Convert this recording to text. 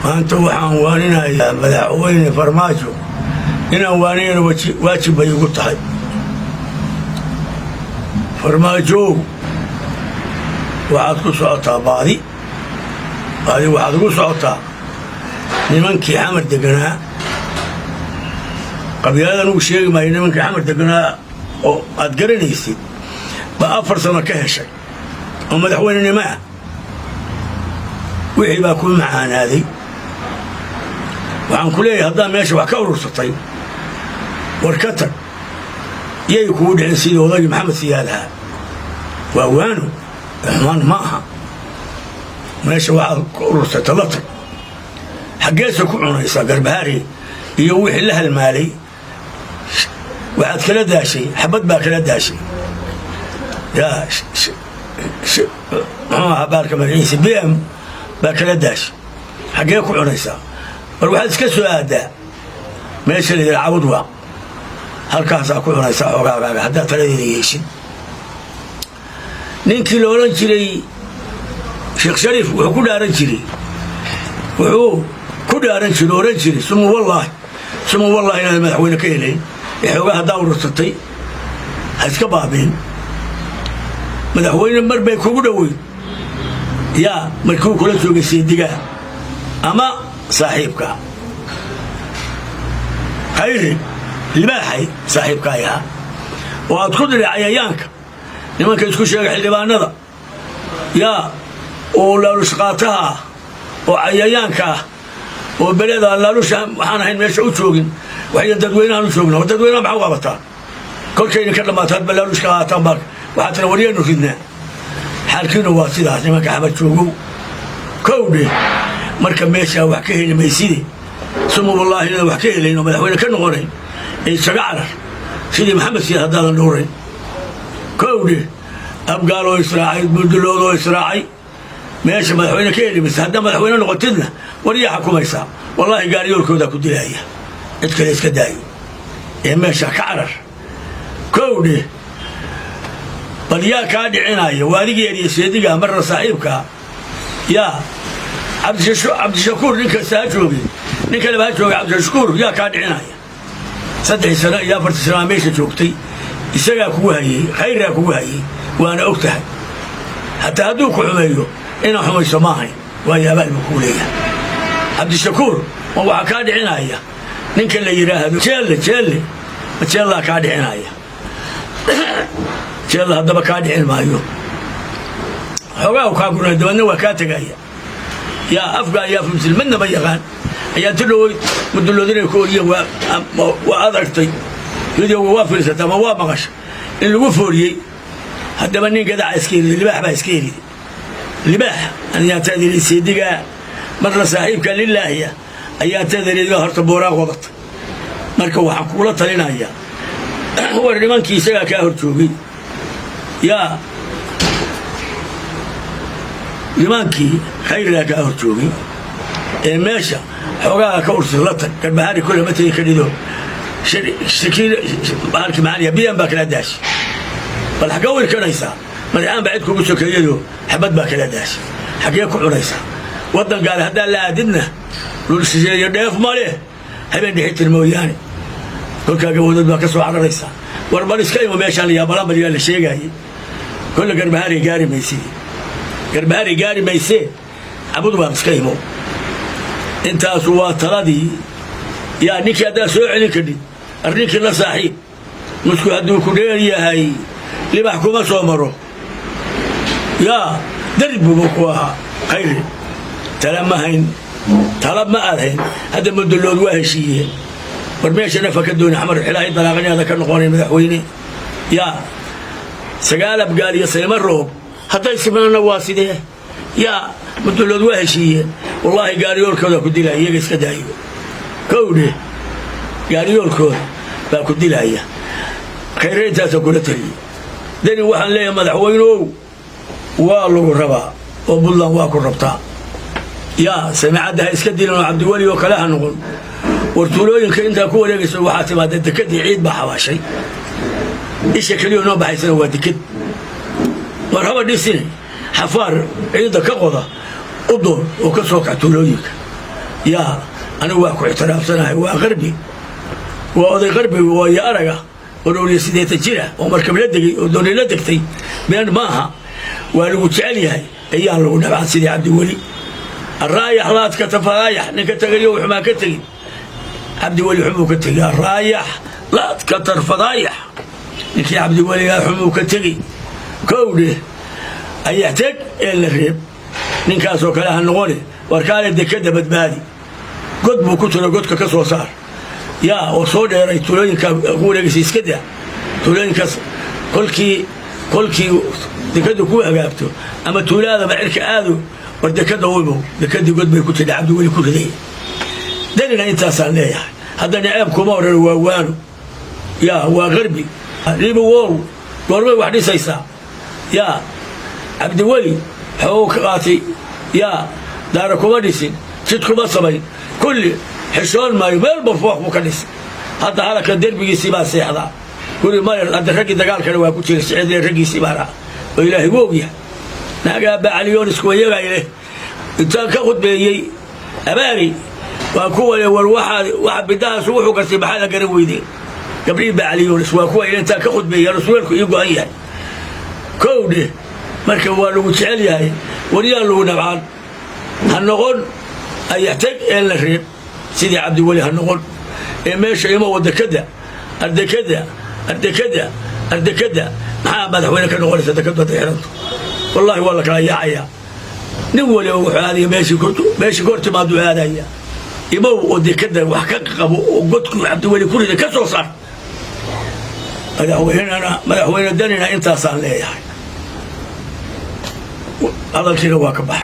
maanta waxaan waaninayaa madaxweyne farmaajo inaan waaniyana waajib bay igu tahay. farmaajo waxaad ku socotaa baadi waxaad ugu socotaa nimankii xamar deganaa. qabyaaladan uu sheegi maayo nimankii xamar deganaa oo aad garanaysid baa 4 sano ka heshay oo madaxweynenimo ah. wixii baa ku macaanaaday. waxaan ku leeyahay haddaa meesha wax ka urursatay war ka tag yay kugu dhicin sidii odagii maxamed siyaadaha. waa waano xumaan ma aha. meesha waxaad ka urursatay la tag. xaggeesa ku cunaysaa garbahaari iyo wixii la halmaalay. waxaad kala daashay xabad baa kala daashay. yaa muxuu ahaa baalka magaciisa bm baa kala daashay. xaggee ku cunaysaa? war waxaad iska soo aadaa meesha la yidhaha cabud waa halkaasaa ku cunaysaa xoogaagaaga haddaad taladeeda yeeshid. ninkii la odhan jiray sheekh shariif wuxuu ku dhaaran jiray oran jiray suma wallaahi inaad madaxweyne ka helayn ee xoogaa haddaa urursatay ha iska baabiin. madaxweyne mar bay kugu dhoweyn yaa markuu kula joogay seedigaa ama saaxiibka khayri libaaxay saaxiibkaay ahaa oo aad ku dhiri cayayaanka nimanka isku sheega xildhibaanada yaa oo laalushqaataha ah oo cayayaanka ah oo beleda laalusha waxaan ahayn meesha u joogin waxay dadweynahan u joogna oo dadweynaha maxaa u qabataa kolkayna ka dhammaataad ba laalushka qaataan baa waxaa tira waryeenu ridnaa. xaalkiina waa sidaas nimanka xamar joogow kowdhe marka meeshaa wax ka heli mayside suma wallaahi inaad wax ka helayn oo madaxweyne ka noqonayn ee isaga carar sidii maxamed siyaad haddaadan dhowrayn. kowdhe abgaaloo israacay bulduloodoo israacay meesha madaxweyne ka heli maysa. haddaa madaxweyne noqotidna waryaa xukumaysaa. wallaahi gaariyoolkoodaa ku dilaaya cid kale iska daayo ee meesha ka carar. kowdhe bal yaa kaa dhicinaya waaligeediyo seedigaa marna saaxiibkaa yaa cabdishakuur ninkasta ha joogay nin kaleba ha joogay cabdishakuur yaa kaa dhicinaya. 3 sano iyo 4 sano meesha joogtay isagaa kugu hayey khayraa kugu hayey waana og tahay. hataa hadduu ku xumeeyo inaa xumayso maahayn waayo abaal buu kuu leeyahay. cabdishakuur ma waxaa kaa dhicinaya ninka la yidhaahdo jeelle ma jeellaa kaa dhicinaya. jeella haddaba kaa dhicin maayo. xoogaa u kaa gurnay dabeedna waa kaa tegaya. yaa afgaa iyo afmsil midna ma yaqaan ayaa ti dhowey muduloodinay ku oriyeen waa adargtay videoga waa fiirsata ama waa maqasha in lagu fooriyey. haddaba nin gadaca iska heliday libaax baa iska heliday. libaax ayaa taadiri seedigaa marna saaxiibka lilaahiya ayaa taadiriga horta booraa qodatay. marka waxaan kugula talinayaa war nimankii isagaa kaa hor joogay yaa nimaankii khayrigaa kaa hor joogay ee meesha xoogaaga ka ursay la tag. garbahaari kole ma tegi kadhido bahalki macaaniya biyan baa kala daashay. bal xaggee wirkanaysaa madaxaan baa cid kugu sokeeyado xabad baa kala daashay. xaggee ku cunaysaa? waddan gaale haddaan la aadidna lulshiseeyo dheef ma leh habeen dhixitir mooyaane. kolkaa gaboodad baa ka soo cararaysaa. war bal iska imo meeshaan yaabalamaliyaa la sheegaayey. kolle garbahaari gaari maysee cabud baan iska imo. intaasu waa taladii yaa ninkii haddaa soo celin kadhid arrinkii la saaxiib musku hadduu ku dheer yahay libax kuma soo maro. yaa darbubu ku ahaa khayri tala ma hayn tala ma aad hayn. hadda mudulood waa heshiiyeen. war meesha nafa ka dooni xamar xilaahay dalaaqanyada ka noqonay madaxweyne yaa 9 abgaal iyo sayma roob hadday simanana waa sidee yaa mudulood waa heshiiyeen. wallaahi gaariyoolkooda ku dilaya iyaga iska daayo. kowdhe gaariyoolkooda baa ku dilaya. khayre intaasoo kula taliyey. dani waxaan leeyahay madaxweynow waa lagu rabaa oo buntland waa ku rabtaa. yaa samicadda ha iska dilin oo cabdiweli oo kale ha noqon. war tuulooyinka intaa ku wareegayso waxaa timaada dekadii ciid baa xabaashay. isha keliya noo baxaysana waa dekad. war haba dhisine xafaar ciidda ka qoda u doon oo ka soo kac tuulooyinka يا أنا واكو اعتراف سنة وغربي وأضي غربي ويا أرجع ولوني سيدة الجرة ومركب لدقي ودوني لدقتي بين ماها ولو تعلي هاي أيام لو نبع سيدي عبد الولي الرايح لا تكتف رايح نكتغلي وحما كتغي عبد الولي حمو كتغي الرايح لا تكتر فضايح نكي عبد الولي حمو كتغي كونه أي يحتاج إلا الريب نكاسو كلاها النغولي واركالي الدكادة بدبادي قد بو كتر قد كسو صار يا وصول يا ريت تولين كقول جسيس كده تولين كس كل كي دكادو كوه جابته أما تولا هذا بعرك هذا والدكادو ويبو دكادو قد بيكتر عبد الولي كل ذي دلنا أنت صار هذا نعيب كمار الووانو يا هو غربي ريبو وورو وربي واحد سيسا يا عبد الولي حقوق قاتي يا داركم ونسين ستكم الصبي كل حشون ما يمل بفوق مكنس هذا حركة دربي سيبا سيحضا كل ما هذا الرقي دقال كانوا كتير سعيد الرقي سيبارا وإلهي ووقيا ناقا بعليون سكوية إليه انت كاخد بيي أباري وأكوه واحد بداها سوح وقصي بحالة قريب ويدين قبلين بعليون سواكوه إليه انت كاخد بيي رسولك يقوى أيها كونه مركب والو متعلي هاي وريالو نبعان هالنغون أي يحتاج إلا الريب سيدي عبد الولي هالنغون ماشي يما ودكدا الدكدا محمد وينك النغون سدكدا تيرانتو والله كلا يا عيا نولي هذه ماشي كورتو ما دو هذا هي يما ودكدا وحقق وقلت عبد الولي كل ذا كسر صار هذا هو هنا ما هو هنا دنينا انت صار لي هذا الشيء هو كبح